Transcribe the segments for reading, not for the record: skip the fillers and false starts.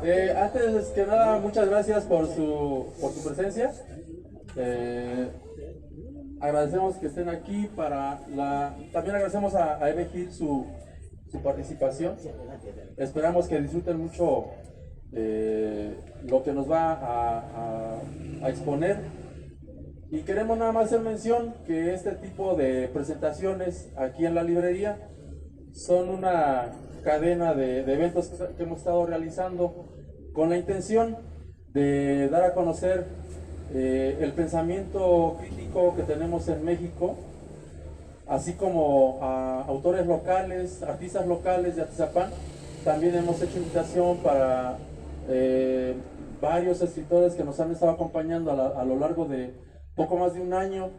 Antes que nada, muchas gracias por su presencia. Agradecemos que estén aquí también agradecemos a Eve Gil su participación. Esperamos que disfruten mucho lo que nos va a exponer. Y queremos nada más hacer mención que este tipo de presentaciones aquí en la librería son una cadena de eventos que hemos estado realizando con la intención de dar a conocer el pensamiento crítico que tenemos en México, así como a autores locales, artistas locales de Atizapán. También hemos hecho invitación para varios escritores que nos han estado acompañando a lo largo de poco más de un año.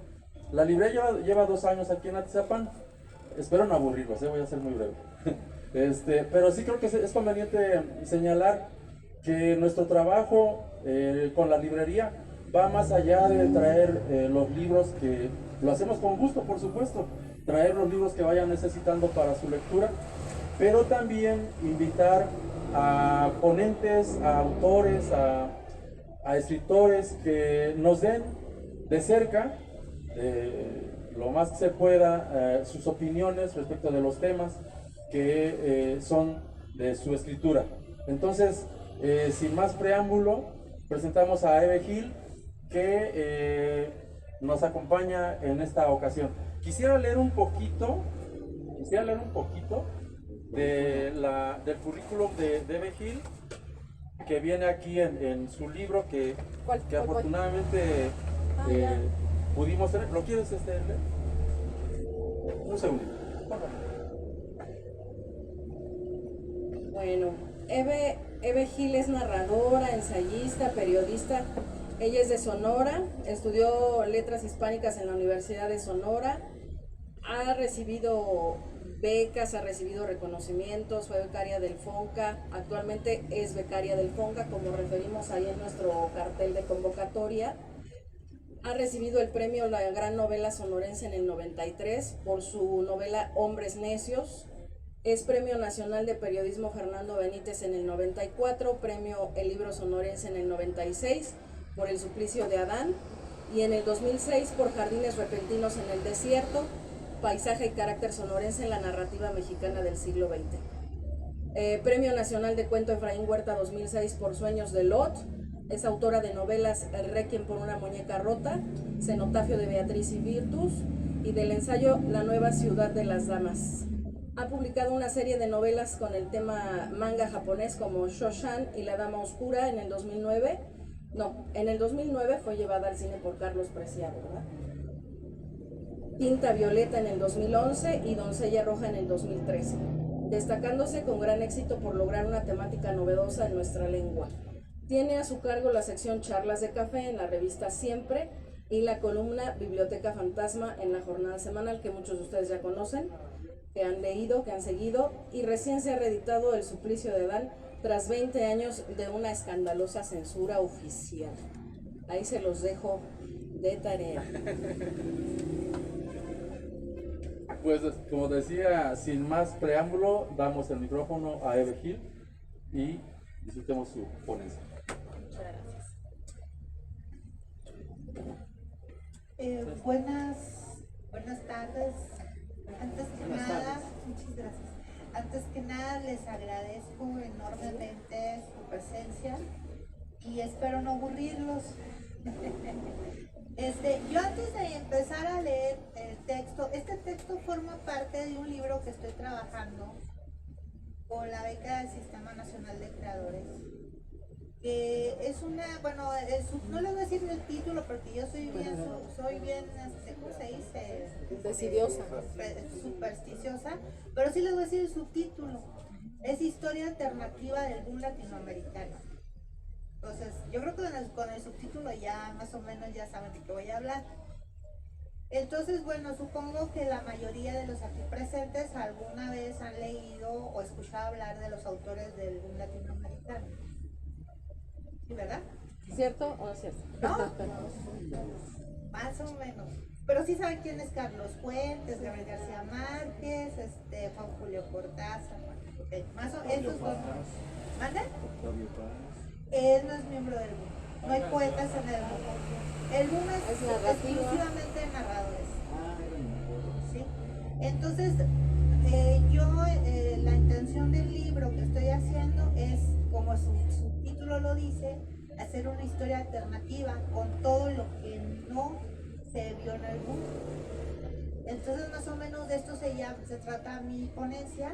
La librería lleva 2 años aquí en Atizapán. Espero no aburrirlos, voy a ser muy breve. Pero sí creo que es conveniente señalar que nuestro trabajo con la librería va más allá de traer los libros, que lo hacemos con gusto, por supuesto, traer los libros que vayan necesitando para su lectura, pero también invitar a ponentes, a autores, a escritores que nos den de cerca, lo más que se pueda, sus opiniones respecto de los temas que son de su escritura. Entonces, sin más preámbulo, presentamos a Eve Gil, que nos acompaña en esta ocasión. Quisiera leer un poquito del currículum de Eve Gil, que viene aquí en su libro, que afortunadamente pudimos tener. ¿Lo quieres leer? Un segundo. Bueno, Eve Gil es narradora, ensayista, periodista. Ella es de Sonora, estudió letras hispánicas en la Universidad de Sonora, ha recibido becas, ha recibido reconocimientos, fue becaria del FONCA, actualmente es becaria del FONCA, como referimos ahí en nuestro cartel de convocatoria. Ha recibido el premio La Gran Novela Sonorense en el 93 por su novela Hombres Necios. Es Premio Nacional de Periodismo Fernando Benítez en el 94, Premio El Libro Sonorense en el 96 por El Suplicio de Adán, y en el 2006 por Jardines Repentinos en el Desierto, Paisaje y Carácter Sonorense en la Narrativa Mexicana del siglo XX. Premio Nacional de Cuento Efraín Huerta 2006 por Sueños de Lot. Es autora de novelas El Requiem por una muñeca rota, Cenotafio de Beatriz y Virtus, y del ensayo La Nueva Ciudad de las Damas. Ha publicado una serie de novelas con el tema manga japonés como Shoshan y La Dama Oscura en el 2009. En el 2009 fue llevada al cine por Carlos Preciado, ¿verdad? Tinta Violeta en el 2011 y Doncella Roja en el 2013, destacándose con gran éxito por lograr una temática novedosa en nuestra lengua. Tiene a su cargo la sección Charlas de Café en la revista Siempre y la columna Biblioteca Fantasma en la jornada semanal, que muchos de ustedes ya conocen, que han leído, que han seguido, y recién se ha reeditado El Suplicio de Adán tras 20 años de una escandalosa censura oficial. Ahí se los dejo de tarea. Pues como decía, sin más preámbulo, damos el micrófono a Eve Gil y disfrutemos su ponencia. Muchas gracias. Buenas tardes. Muchas gracias. Antes que nada les agradezco enormemente su presencia y espero no aburrirlos. Yo antes de empezar a leer el texto, este texto forma parte de un libro que estoy trabajando con la beca del Sistema Nacional de Creadores. Que es una, bueno, no les voy a decir el título porque yo soy bien, ¿cómo se dice? Decidiosa. Supersticiosa, pero sí les voy a decir el subtítulo. Es Historia Alternativa del Boom Latinoamericano. Entonces, yo creo que con el subtítulo ya más o menos ya saben de qué voy a hablar. Entonces, bueno, supongo que la mayoría de los aquí presentes alguna vez han leído o escuchado hablar de los autores del boom latinoamericano. ¿Sí, verdad? ¿Cierto o no es cierto? ¿No? Más o menos. Pero sí saben quién es Carlos Fuentes, Gabriel García Márquez, Juan Julio Cortázar. Estos dos. ¿Mande? Él no es miembro del BUM. No hay poetas en el BUM. El BUM es exclusivamente narradores. ¿Sí? Entonces, la intención del libro que estoy haciendo es, como su título lo dice, hacer una historia alternativa con todo lo que no se vio en el BUM. Entonces, más o menos de esto se trata mi ponencia,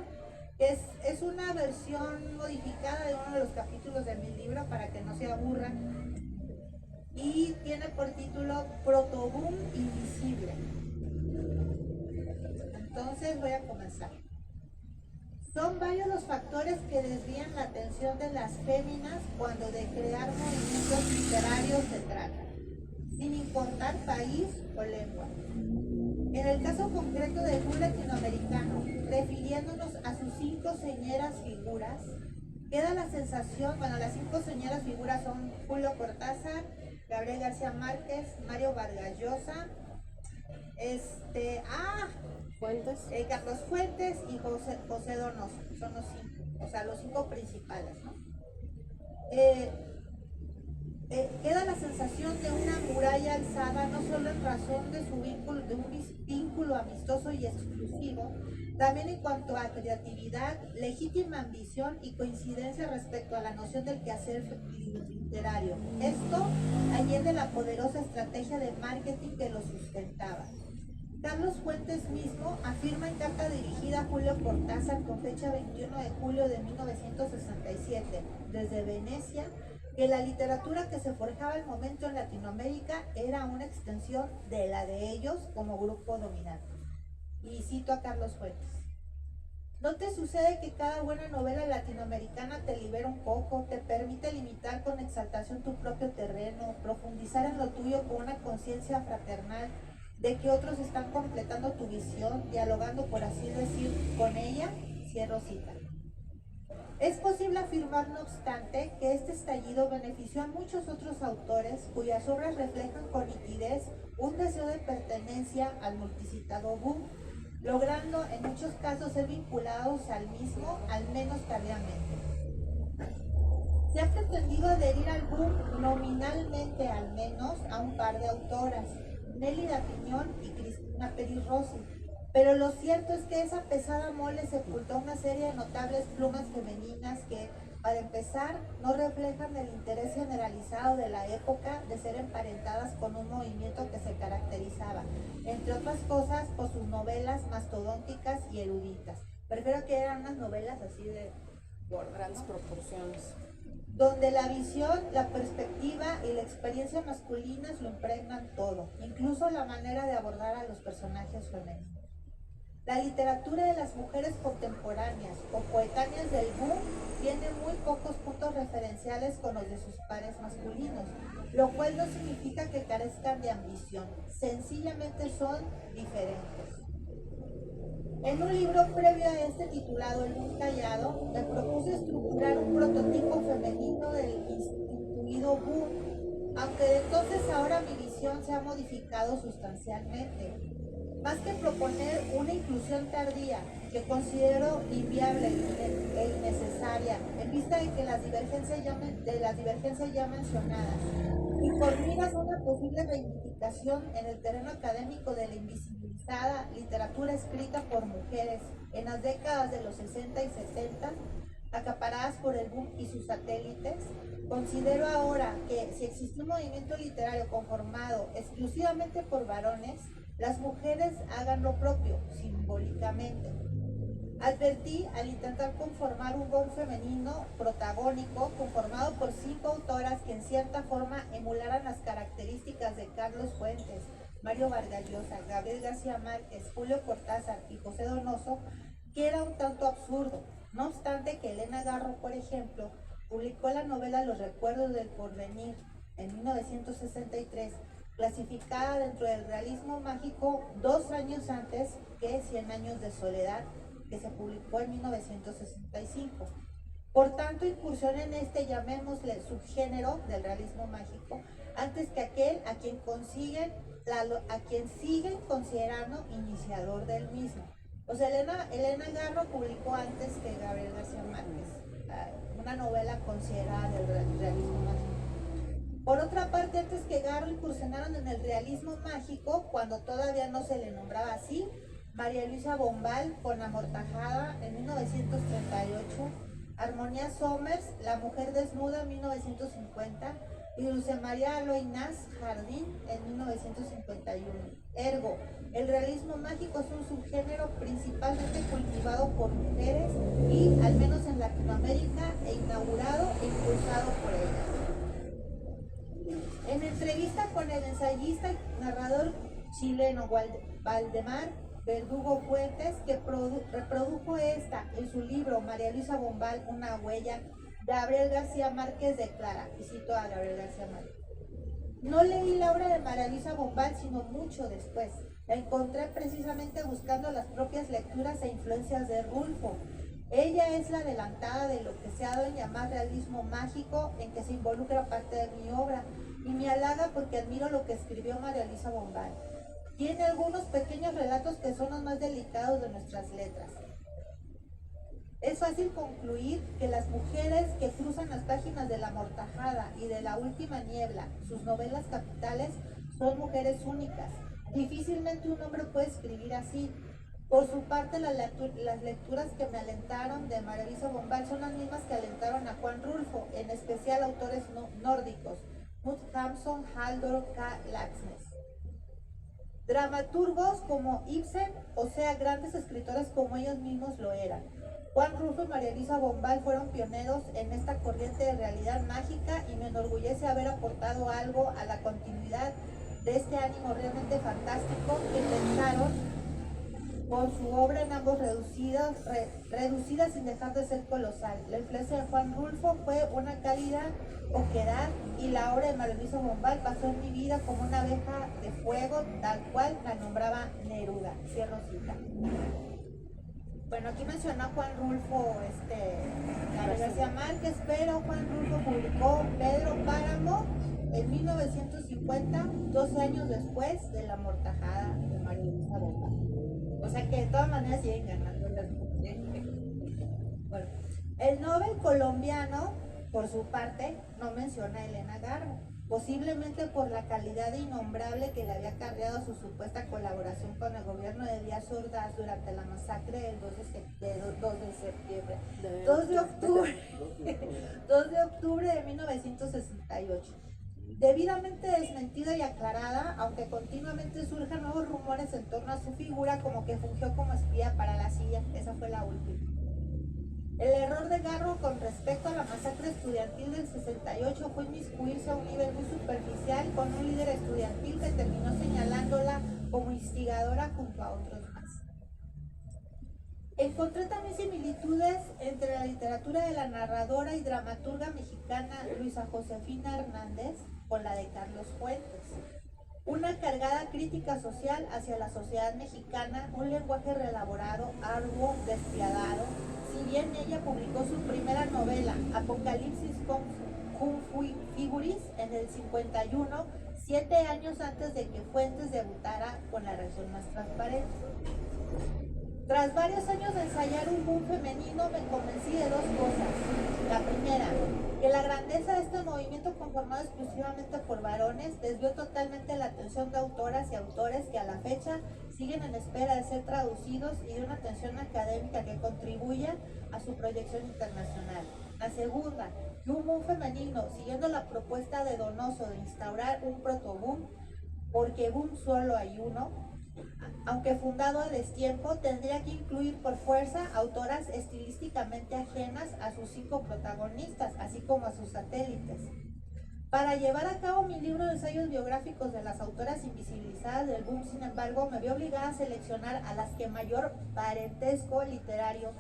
que es una versión modificada de uno de los capítulos de mi libro para que no se aburran, y tiene por título Protoboom Invisible. Entonces voy a comenzar. Son varios los factores que desvían la atención de las féminas cuando de crear movimientos literarios se trata, sin importar país o lengua. En el caso concreto del boom latinoamericano, refiriéndonos a sus 5 señeras figuras, queda la sensación, las 5 señeras figuras son Julio Cortázar, Gabriel García Márquez, Mario Vargas Llosa, Fuentes. Carlos Fuentes y José Donoso, son los 5, o sea, los 5 principales, ¿no? Queda la sensación de una muralla alzada no solo en razón de un vínculo amistoso y exclusivo, también en cuanto a creatividad, legítima ambición y coincidencia respecto a la noción del quehacer literario. Esto allende la poderosa estrategia de marketing que lo sustentaba. Carlos Fuentes mismo afirma en carta dirigida a Julio Cortázar con fecha 21 de julio de 1967, desde Venecia, que la literatura que se forjaba al momento en Latinoamérica era una extensión de la de ellos como grupo dominante. Y cito a Carlos Fuentes. ¿No te sucede que cada buena novela latinoamericana te libera un poco, te permite limitar con exaltación tu propio terreno, profundizar en lo tuyo con una conciencia fraternal de que otros están completando tu visión, dialogando, por así decir, con ella? Cierro cita. Es posible afirmar, no obstante, que este estallido benefició a muchos otros autores cuyas obras reflejan con nitidez un deseo de pertenencia al multicitado boom, logrando en muchos casos ser vinculados al mismo, al menos tardíamente. Se ha pretendido adherir al boom nominalmente al menos a un par de autoras, Nélida Piñón y Cristina Peri Rossi, pero lo cierto es que esa pesada mole sepultó una serie de notables plumas femeninas que, para empezar, no reflejan el interés generalizado de la época de ser emparentadas con un movimiento que se caracterizaba, entre otras cosas, por sus novelas mastodónticas y eruditas. Prefiero que eran unas novelas así de Grandes proporciones. donde la visión, la perspectiva y la experiencia masculinas lo impregnan todo, incluso la manera de abordar a los personajes femeninos. La literatura de las mujeres contemporáneas o coetáneas del boom tiene muy pocos puntos referenciales con los de sus pares masculinos, lo cual no significa que carezcan de ambición, sencillamente son diferentes. En un libro previo a este titulado El boom callado, me propuse estructurar un prototipo femenino del instituido boom, aunque de entonces ahora mi visión se ha modificado sustancialmente. Más que proponer una inclusión tardía, que considero inviable e innecesaria, en vista de las divergencias ya mencionadas, y por miras a una posible reivindicación en el terreno académico de la invisibilizada literatura escrita por mujeres en las décadas de los 60 y 70, acaparadas por el boom y sus satélites, considero ahora que si existe un movimiento literario conformado exclusivamente por varones, las mujeres hagan lo propio, simbólicamente. Advertí al intentar conformar un boom femenino protagónico conformado por 5 autoras que en cierta forma emularan las características de Carlos Fuentes, Mario Vargas Llosa, Gabriel García Márquez, Julio Cortázar y José Donoso, que era un tanto absurdo. No obstante que Elena Garro, por ejemplo, publicó la novela Los recuerdos del porvenir en 1963, clasificada dentro del realismo mágico 2 años antes que 100 años de soledad, que se publicó en 1965. Por tanto, incursión en este, llamémosle, subgénero del realismo mágico, antes que aquel a quien siguen considerando iniciador del mismo. O sea, Elena Garro publicó antes que Gabriel García Márquez, una novela considerada del realismo mágico. Por otra parte, antes que Garro incursionaron en el realismo mágico, cuando todavía no se le nombraba así, María Luisa Bombal con Amortajada en 1938, Armonía Somers, La mujer desnuda en 1950 y Dulce María Loinaz Jardín en 1951. Ergo, el realismo mágico es un subgénero principalmente cultivado por mujeres y, al menos en Latinoamérica, inaugurado e impulsado por ellas. En entrevista con el ensayista y narrador chileno Valdemar Verdugo Fuentes, que reprodujo esta en su libro María Luisa Bombal, una huella, Gabriel García Márquez declara, y cito a Gabriel García Márquez: no leí la obra de María Luisa Bombal sino mucho después. La encontré precisamente buscando las propias lecturas e influencias de Rulfo. Ella es la adelantada de lo que se ha dado en llamar realismo mágico, en que se involucra parte de mi obra, y me halaga porque admiro lo que escribió María Luisa Bombal. Tiene algunos pequeños relatos que son los más delicados de nuestras letras. Es fácil concluir que las mujeres que cruzan las páginas de La Amortajada y de La Última Niebla, sus novelas capitales, son mujeres únicas. Difícilmente un hombre puede escribir así. Por su parte, las lecturas que me alentaron de María Luisa Bombal son las mismas que alentaron a Juan Rulfo, en especial autores nórdicos, Knut Hamsun, Halldór K. Laxness. Dramaturgos como Ibsen, o sea, grandes escritores como ellos mismos lo eran. Juan Rulfo y María Luisa Bombal fueron pioneros en esta corriente de realidad mágica y me enorgullece haber aportado algo a la continuidad de este ánimo realmente fantástico que pensaron con su obra en ambos reducida sin dejar de ser colosal. La influencia de Juan Rulfo fue una cálida oquedad y la obra de María Luisa Bombal pasó en mi vida como una abeja de fuego, tal cual la nombraba Neruda. Cierro cita. Bueno, aquí mencionó Juan Rulfo, Gabriel García Márquez, pero Juan Rulfo publicó Pedro Páramo en 1950, 12 años después de La Amortajada de María Luisa Bombal. O sea que de todas maneras siguen ganando las mujeres. Bueno, el Nobel colombiano, por su parte, no menciona a Elena Garro, posiblemente por la calidad innombrable que le había acarreado su supuesta colaboración con el gobierno de Díaz Ordaz durante la masacre del 2 de octubre de 1968. Debidamente desmentida y aclarada, aunque continuamente surgen nuevos rumores en torno a su figura, como que fungió como espía para la CIA. Esa fue la última. El error de Garro con respecto a la masacre estudiantil del 68 fue inmiscuirse a un nivel muy superficial con un líder estudiantil que terminó señalándola como instigadora junto a otros más. Encontré también similitudes entre la literatura de la narradora y dramaturga mexicana Luisa Josefina Hernández con la de Carlos Fuentes. Una cargada crítica social hacia la sociedad mexicana, un lenguaje reelaborado, arduo, despiadado. Si bien ella publicó su primera novela, Apocalipsis Cum Figuris, en el 51, 7 años antes de que Fuentes debutara con La Región Más Transparente. Tras varios años de ensayar un boom femenino, me convencí de dos cosas. La primera, que la grandeza de este movimiento conformado exclusivamente por varones desvió totalmente la atención de autoras y autores que a la fecha siguen en espera de ser traducidos y de una atención académica que contribuya a su proyección internacional. La segunda, que un boom femenino, siguiendo la propuesta de Donoso de instaurar un protoboom, porque boom solo hay uno, aunque fundado a destiempo, tendría que incluir por fuerza autoras estilísticamente ajenas a sus 5 protagonistas, así como a sus satélites. Para llevar a cabo mi libro de ensayos biográficos de las autoras invisibilizadas del boom, sin embargo, me vi obligada a seleccionar a las que mayor parentesco literario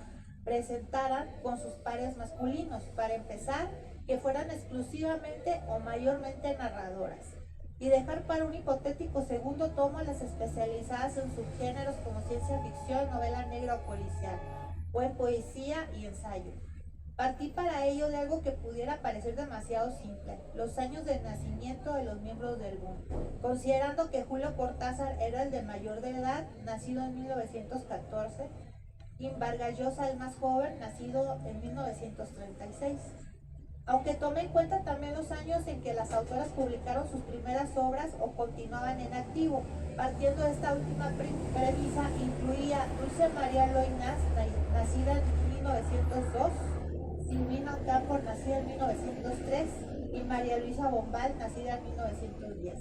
presentaran con sus pares masculinos. Para empezar, que fueran exclusivamente o mayormente narradoras, y dejar para un hipotético segundo tomo a las especializadas en subgéneros como ciencia ficción, novela negra o policial, o en poesía y ensayo. Partí para ello de algo que pudiera parecer demasiado simple, los años de nacimiento de los miembros del boom, considerando que Julio Cortázar era el de mayor de edad, nacido en 1914, y Vargas Llosa el más joven, nacido en 1936. Aunque tomé en cuenta también los años en que las autoras publicaron sus primeras obras o continuaban en activo, partiendo de esta última premisa, incluía Dulce María Loynaz, nacida en 1902, Silvina Ocampo, nacida en 1903, y María Luisa Bombal, nacida en 1910.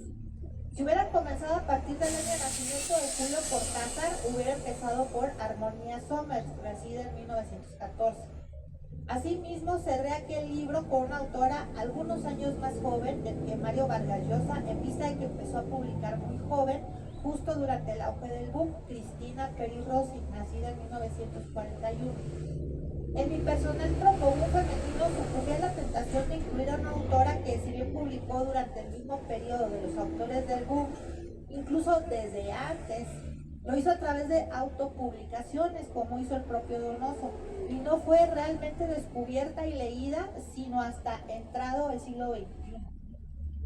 Si hubieran comenzado a partir del año de nacimiento de Julio Cortázar, hubiera empezado por Armonía Somers, nacida en 1914. Asimismo, cerré aquel libro con una autora algunos años más joven que Mario Vargas Llosa, en vista de que empezó a publicar muy joven, justo durante el auge del boom, Cristina Peri Rossi, nacida en 1941. En mi personal protoboom femenino sucumbí a la tentación de incluir a una autora que, si bien publicó durante el mismo periodo de los autores del boom, incluso desde antes, lo hizo a través de autopublicaciones, como hizo el propio Donoso, y no fue realmente descubierta y leída sino hasta entrado el siglo XXI.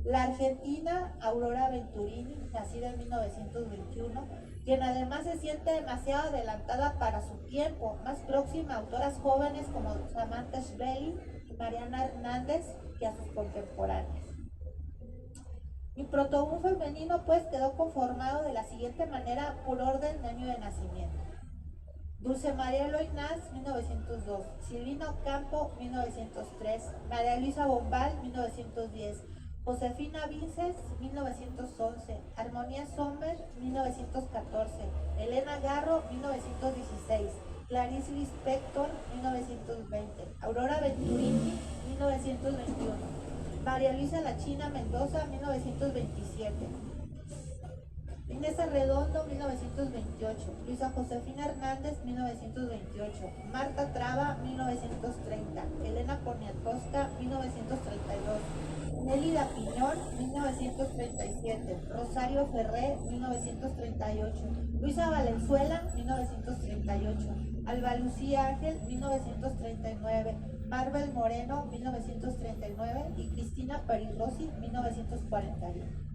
La argentina Aurora Venturini, nacida en 1921, quien además se siente demasiado adelantada para su tiempo, más próxima a autoras jóvenes como Samantha Schweblin y Mariana Hernández que a sus contemporáneas. Mi protoboom femenino pues quedó conformado de la siguiente manera por orden de año de nacimiento. Dulce María Loynaz, 1902, Silvina Ocampo, 1903, María Luisa Bombal, 1910, Josefina Vinces, 1911, Armonía Sommer, 1914, Elena Garro, 1916, Clarice Lispector, 1920, Aurora Venturini, 1921, María Luisa La China Mendoza, 1927, Inés Arredondo, 1928, Luisa Josefina Hernández, 1928, Marta Traba, 1930, Elena Poniatowska, 1932, Nélida Piñón, 1937, Rosario Ferré, 1938, Luisa Valenzuela, 1938, Alba Lucía Ángel, 1939, Marvel Moreno, 1939 y Cristina Peri Rossi, 1941.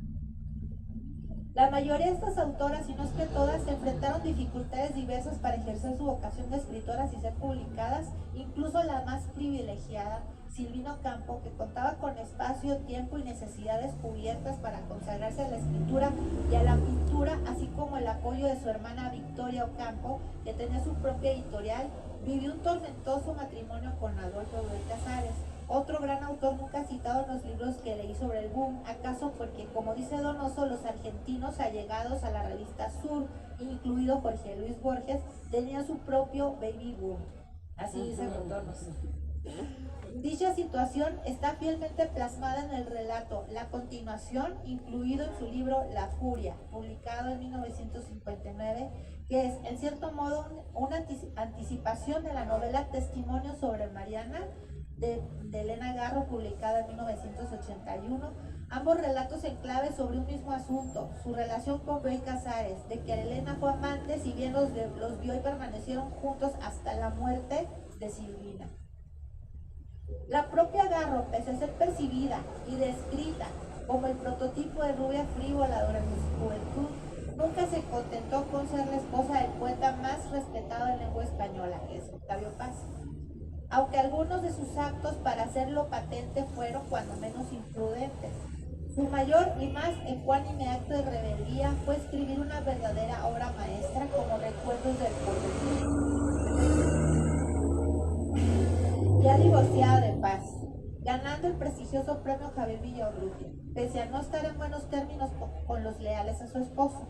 La mayoría de estas autoras, si no es que todas, se enfrentaron dificultades diversas para ejercer su vocación de escritoras y ser publicadas, incluso la más privilegiada, Silvina Ocampo, que contaba con espacio, tiempo y necesidades cubiertas para consagrarse a la escritura y a la pintura, así como el apoyo de su hermana Victoria Ocampo, que tenía su propia editorial, vivió un tormentoso matrimonio con Adolfo Bioy Casares, otro gran autor nunca citado en los libros que leí sobre el boom, acaso porque, como dice Donoso, los argentinos allegados a la revista Sur, incluido Jorge Luis Borges, tenían su propio baby boom. Así dice Donoso. Dicha situación está fielmente plasmada en el relato La Continuación, incluido en su libro La Furia, publicado en 1959, que es, en cierto modo, una anticipación de la novela Testimonio sobre Mariana, de Elena Garro, publicada en 1981, ambos relatos en clave sobre un mismo asunto, su relación con Bioy Casares, de que Elena fue amante, si bien los Bioy permanecieron juntos hasta la muerte de Silvina. La propia Garro, pese a ser percibida y descrita como el prototipo de rubia frívola durante su juventud, nunca se contentó con ser la esposa del poeta más respetado en lengua española, que es Octavio Paz. Aunque algunos de sus actos para hacerlo patente fueron cuando menos imprudentes. Su mayor y más ecuánime acto de rebeldía fue escribir una verdadera obra maestra como Recuerdos del Porvenir, ya divorciada de Paz, ganando el prestigioso premio Javier Villaurrutia, pese a no estar en buenos términos con los leales a su esposo.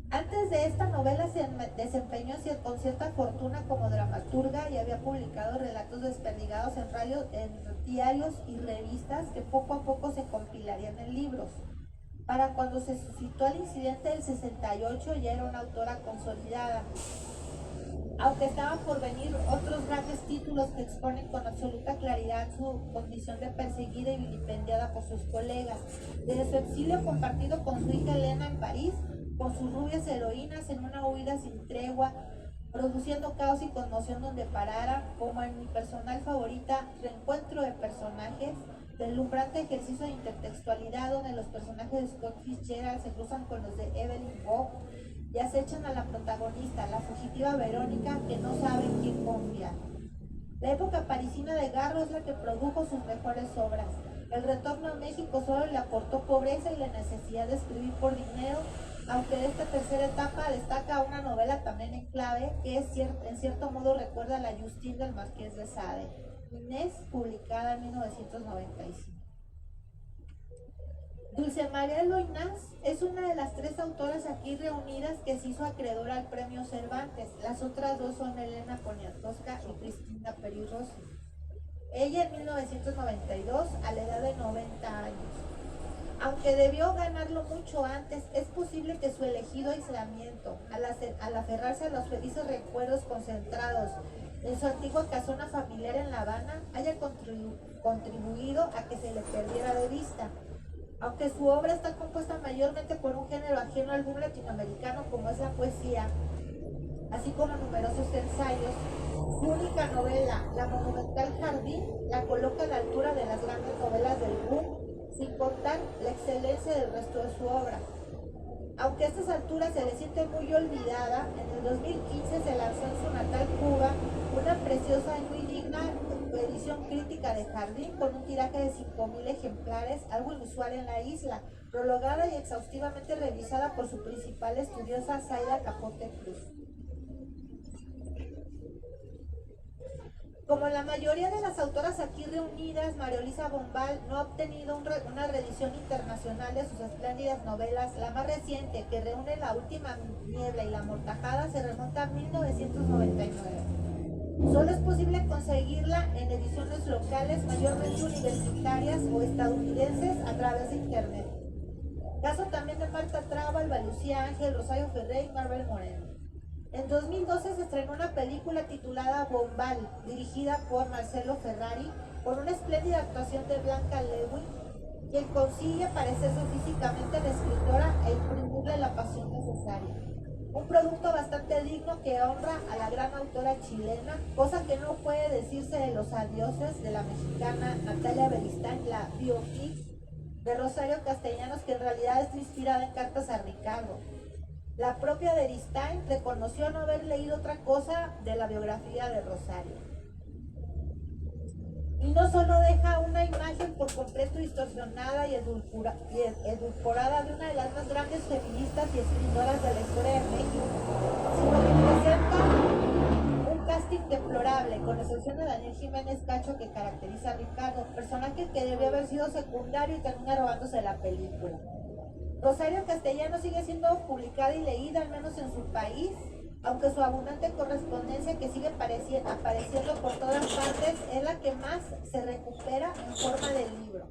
Antes de esta novela se desempeñó con cierta fortuna como dramaturga y había publicado relatos desperdigados en diarios y revistas que poco a poco se compilarían en libros. Para cuando se suscitó el incidente del 68 ya era una autora consolidada, aunque estaban por venir otros grandes títulos que exponen con absoluta claridad su condición de perseguida y vilipendiada por sus colegas. Desde su exilio compartido con su hija Elena en París, con sus rubias heroínas en una huida sin tregua produciendo caos y conmoción donde parara, como en mi personal favorita, Reencuentro de Personajes, deslumbrante ejercicio de intertextualidad donde los personajes de Scott Fitzgerald se cruzan con los de Evelyn Waugh y acechan a la protagonista, la fugitiva Verónica, que no sabe en quién confiar. La época parisina de Garro es la que produjo sus mejores obras. El retorno a México solo le aportó pobreza y la necesidad de escribir por dinero, aunque de esta tercera etapa destaca una novela también en clave que en cierto modo recuerda a la Justine del Marqués de Sade, Inés, publicada en 1995. Dulce María Loinás es una de las 3 autoras aquí reunidas que se hizo acreedora al premio Cervantes. Las otras 2 son Elena Poniatowska y Cristina Peri Rossi. Ella en 1992, a la edad de 90 años. Aunque debió ganarlo mucho antes, es posible que su elegido aislamiento, al aferrarse a los felices recuerdos concentrados en su antigua casona familiar en La Habana, haya contribuido a que se le perdiera de vista. Aunque su obra está compuesta mayormente por un género ajeno al boom latinoamericano como es la poesía, así como numerosos ensayos, su única novela, La monumental Jardín, la coloca a la altura de las grandes novelas del boom, sin contar la excelencia del resto de su obra. Aunque a estas alturas se le siente muy olvidada, en el 2015 se lanzó en su natal Cuba una preciosa y muy digna edición crítica de Jardín con un tiraje de 5.000 ejemplares, algo inusual en la isla, prologada y exhaustivamente revisada por su principal estudiosa Zaida Capote Cruz. Como la mayoría de las autoras aquí reunidas, María Luisa Bombal no ha obtenido una reedición internacional de sus espléndidas novelas. La más reciente, que reúne La última niebla y La amortajada, se remonta a 1999. Solo es posible conseguirla en ediciones locales, mayormente universitarias o estadounidenses, a través de internet. Caso también de Marta Traba, Lucía Ángel, Rosario Ferré y Marvel Moreno. En 2012 se estrenó una película titulada Bombal, dirigida por Marcelo Ferrari, con una espléndida actuación de Blanca Lewy, quien consigue parecerse físicamente a la escritora e imprimirle la pasión necesaria. Un producto bastante digno que honra a la gran autora chilena, cosa que no puede decirse de Los adioses de la mexicana Natalia Beristain, la biopic de Rosario Castellanos, que en realidad está inspirada en cartas a Ricardo. La propia Beristain reconoció no haber leído otra cosa de la biografía de Rosario. Y no solo deja una imagen por completo distorsionada y edulcorada de una de las más grandes feministas y escritoras de la historia de México, sino que presenta un casting deplorable, con excepción de Daniel Jiménez Cacho, que caracteriza a Ricardo, personaje que debió haber sido secundario y termina robándose la película. Rosario Castellanos sigue siendo publicada y leída, al menos en su país, aunque su abundante correspondencia, que sigue apareciendo por todas partes, es la que más se recupera en forma de libro.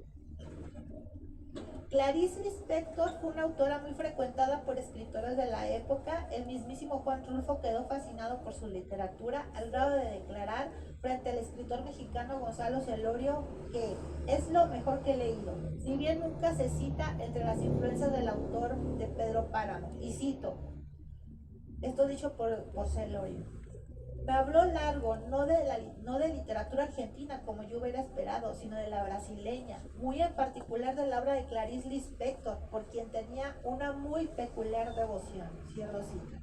Clarice Lispector fue una autora muy frecuentada por escritores de la época. El mismísimo Juan Rulfo quedó fascinado por su literatura al grado de declarar frente al escritor mexicano Gonzalo Celorio que es lo mejor que he leído, si bien nunca se cita entre las influencias del autor de Pedro Páramo. Y cito, esto dicho por Celorio: me habló largo, no de literatura argentina como yo hubiera esperado, sino de la brasileña, muy en particular de la obra de Clarice Lispector, por quien tenía una muy peculiar devoción. Cierro cita.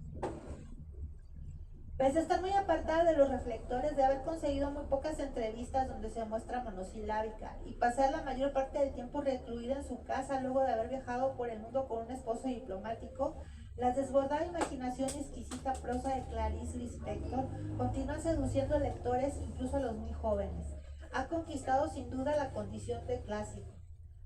Pese a estar muy apartada de los reflectores, de haber conseguido muy pocas entrevistas donde se muestra monosilábica y pasar la mayor parte del tiempo recluida en su casa luego de haber viajado por el mundo con un esposo diplomático, la desbordada imaginación y exquisita prosa de Clarice Lispector continúa seduciendo lectores, incluso a los muy jóvenes. Ha conquistado sin duda la condición de clásico.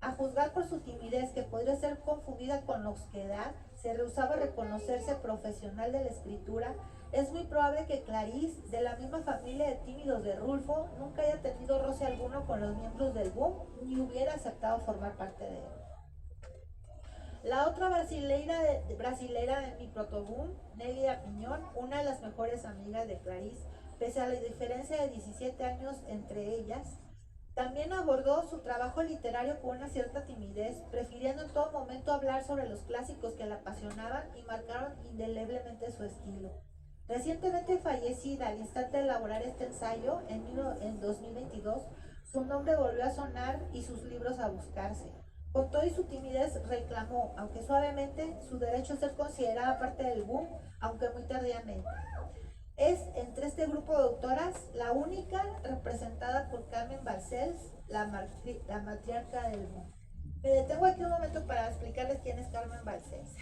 A juzgar por su timidez, que podría ser confundida con la osquedad, se rehusaba a reconocerse profesional de la escritura. Es muy probable que Clarice, de la misma familia de tímidos de Rulfo, nunca haya tenido roce alguno con los miembros del boom, ni hubiera aceptado formar parte de él. La otra brasilera de mi protoboom, Nélida Piñón, una de las mejores amigas de Clarice, pese a la diferencia de 17 años entre ellas, también abordó su trabajo literario con una cierta timidez, prefiriendo en todo momento hablar sobre los clásicos que la apasionaban y marcaron indeleblemente su estilo. Recientemente fallecida al instante de elaborar este ensayo, en 2022, su nombre volvió a sonar y sus libros a buscarse. Con todo y su timidez reclamó, aunque suavemente, su derecho a ser considerada parte del boom, aunque muy tardíamente. Es, entre este grupo de autoras, la única representada por Carmen Balcells, la matriarca del boom. Me detengo aquí un momento para explicarles quién es Carmen Balcells.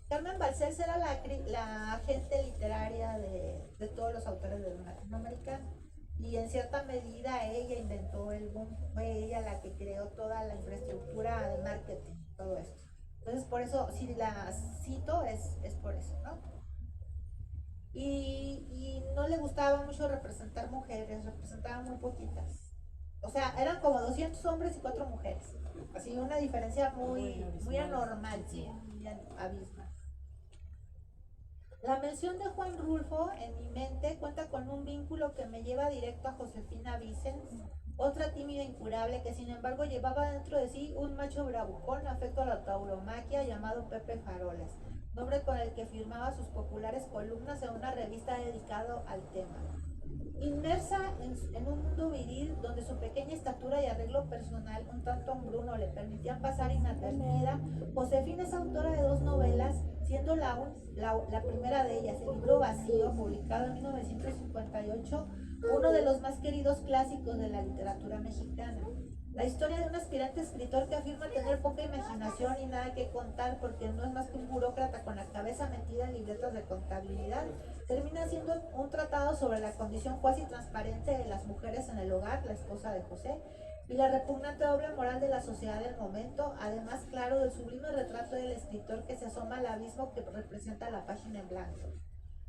Carmen Balcells era la agente literaria de todos los autores del boom latinoamericano. Y en cierta medida ella inventó el boom, fue ella la que creó toda la infraestructura de marketing, todo esto. Entonces, por eso, si la cito, es por eso, ¿no? Y no le gustaba mucho representar mujeres, representaba muy poquitas. O sea, eran como 200 hombres y 4 mujeres. Así una diferencia muy anormal, sí, muy abismal. La mención de Juan Rulfo en mi mente cuenta con un vínculo que me lleva directo a Josefina Vicens, otra tímida incurable que sin embargo llevaba dentro de sí un macho bravucón afecto a la tauromaquia llamado Pepe Faroles, nombre con el que firmaba sus populares columnas en una revista dedicada al tema. Inmersa en un mundo viril donde su pequeña estatura y arreglo personal un tanto hombruno le permitían pasar inadvertida, Josefina es autora de 2 novelas, siendo la primera de ellas, El libro vacío, publicado en 1958, uno de los más queridos clásicos de la literatura mexicana. La historia de un aspirante escritor que afirma tener poca imaginación y nada que contar porque no es más que un burócrata con la cabeza metida en libretas de contabilidad, termina siendo un tratado sobre la condición cuasi transparente de las mujeres en el hogar, la esposa de José, y la repugnante doble moral de la sociedad del momento, además claro del sublime retrato del escritor que se asoma al abismo que representa la página en blanco.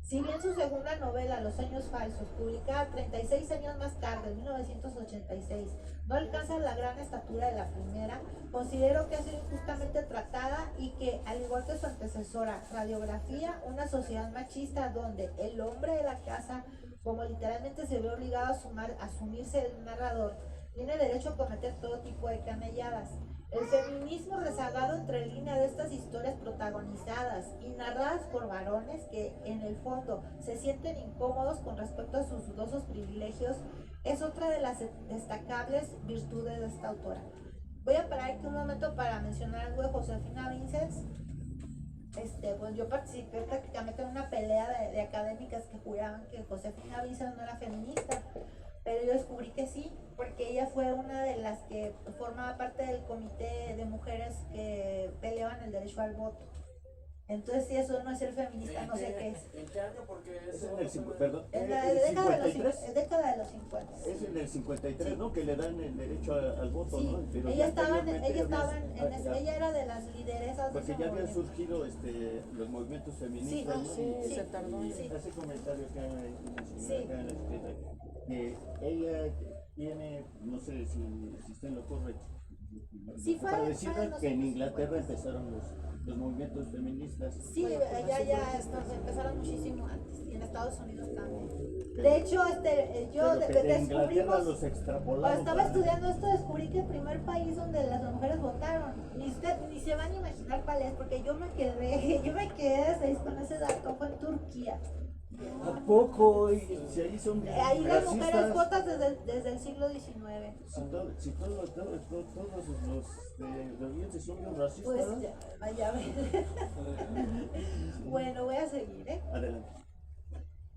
Si bien su segunda novela, Los años falsos, publicada 36 años más tarde, en 1986, no alcanza la gran estatura de la primera, considero que ha sido injustamente tratada y que, al igual que su antecesora, Radiografía, una sociedad machista donde el hombre de la casa, como literalmente se ve obligado a asumirse el narrador, tiene derecho a cometer todo tipo de camelladas. El feminismo rezagado entre líneas de estas historias protagonizadas y narradas por varones que, en el fondo, se sienten incómodos con respecto a sus dudosos privilegios, es otra de las destacables virtudes de esta autora. Voy a parar aquí un momento para mencionar algo de Josefina Vicens. Pues yo participé prácticamente en una pelea de académicas que juraban que Josefina Vicens no era feminista, pero yo descubrí que sí, porque ella fue una de las que formaba parte del comité de mujeres que peleaban el derecho al voto. Entonces, si eso no es ser feminista, no sé qué es. ¿En qué año? Porque Es en el, perdón, En la ¿el década de 53? los 50. Es en el 53, Sí. ¿no? Que le dan el derecho al voto, Sí, ¿no? Pero ella ya estaba, anteriormente ella era de las lideresas de porque ese ya habían movimiento. surgido los movimientos feministas, ¿no? sí, Y- se tardó. y Sí. hace comentario acá una Sí. señora acá en la esquina, que ella tiene, no sé si está en lo correcto, Sí, fue- para fue decirle en los que en años Inglaterra 50. empezaron los movimientos feministas. Sí, empezaron muchísimo antes y en Estados Unidos también. De hecho, yo Pero que en Inglaterra descubrimos, los cuando extrapolaron. estaba para- estudiando esto, descubrí que el primer país donde las mujeres votaron, ni se van a imaginar cuál es, porque yo me quedé de 6 con ese dato, fue en Turquía. ¿A poco? Si ahí son Ahí las mujeres racistas. votan desde el siglo XIX. Si todos los de Oriente son bien racistas. Pues ya, vaya a ver. Bueno, voy a seguir, Adelante.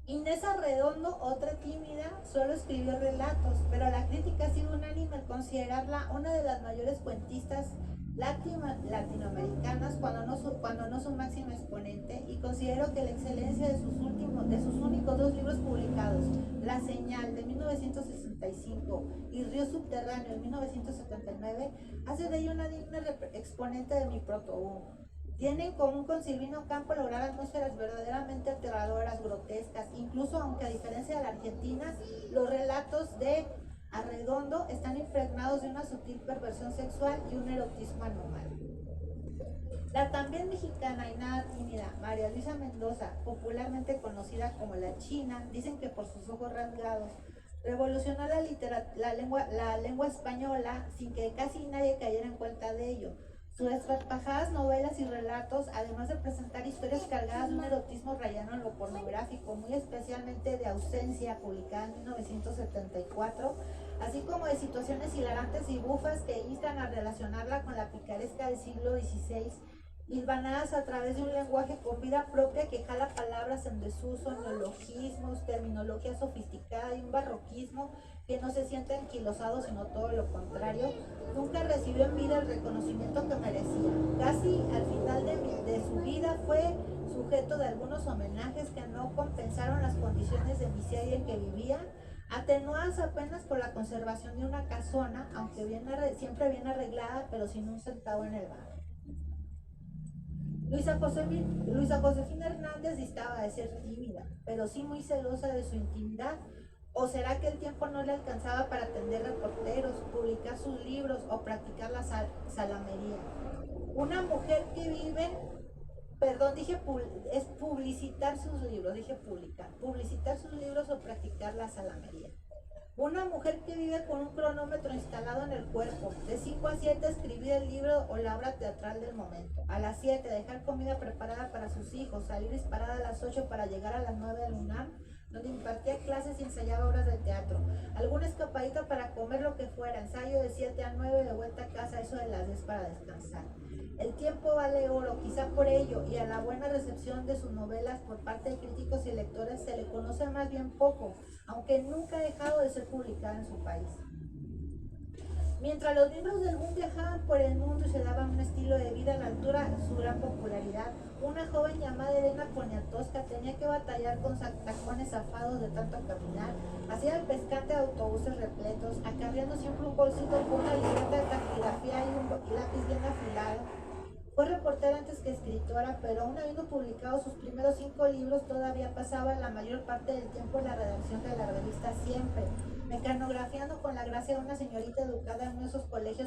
Inés Arredondo, otra tímida, solo escribió relatos, pero la crítica ha sido unánime al considerarla una de las mayores cuentistas latinoamericanas, cuando no su máxima exponente, y considero que la excelencia de sus únicos 2 libros publicados, La Señal de 1965 y Río Subterráneo de 1979, hace de ella una digna exponente de mi protoboom. Tiene en común con Silvino Campo lograr atmósferas verdaderamente aterradoras, grotescas, incluso aunque a diferencia de la Argentina, los relatos de Arredondo están impregnados de una sutil perversión sexual y un erotismo anormal. La también mexicana y nada tímida María Luisa Mendoza, popularmente conocida como la China, dicen que por sus ojos rasgados, revolucionó la lengua española sin que casi nadie cayera en cuenta de ello. Sus desparpajadas novelas y relatos, además de presentar historias cargadas de un erotismo rayano en lo pornográfico, muy especialmente de Ausencia, publicada en 1974, así como de situaciones hilarantes y bufas que instan a relacionarla con la picaresca del siglo XVI, hilvanadas a través de un lenguaje con vida propia que jala palabras en desuso, neologismos, terminología sofisticada y un barroquismo que no se siente anquilosado, sino todo lo contrario, nunca recibió en vida el reconocimiento que merecía. Casi al final de su vida fue sujeto de algunos homenajes que no compensaron las condiciones de miseria en que vivía, atenuadas apenas por la conservación de una casona, aunque siempre bien arreglada, pero sin un centavo en el banco. Luisa Josefina Hernández distaba de ser tímida, pero sí muy celosa de su intimidad. ¿O será que el tiempo no le alcanzaba para atender reporteros, publicar sus libros o practicar la salamería? Una mujer que vive, es publicitar sus libros, dije publicitar sus libros o practicar la salamería. Una mujer que vive con un cronómetro instalado en el cuerpo, de 5 a 7 escribir el libro o la obra teatral del momento, a las 7 dejar comida preparada para sus hijos, salir disparada a las 8 para llegar a las 9 al UNAM, donde impartía clases y ensayaba obras de teatro, alguna escapadita para comer lo que fuera, ensayo de 7 a 9, de vuelta a casa, eso de las 10 para descansar. El tiempo vale oro, quizá por ello, y a la buena recepción de sus novelas por parte de críticos y lectores se le conoce más bien poco, aunque nunca ha dejado de ser publicada en su país. Mientras los libros del boom viajaban por el mundo y se daban un estilo de vida a la altura de su gran popularidad, una joven llamada Elena Poniatowska tenía que batallar con tacones zafados de tanto caminar, hacía el pescante de autobuses repletos, acarreando siempre un bolsito con una libreta de taquigrafía y un lápiz bien afilado. Fue reportera antes que escritora, pero aún habiendo publicado sus primeros 5 libros, todavía pasaba la mayor parte del tiempo en la redacción de la revista Siempre, mecanografiando con la gracia de una señorita educada en uno de esos colegios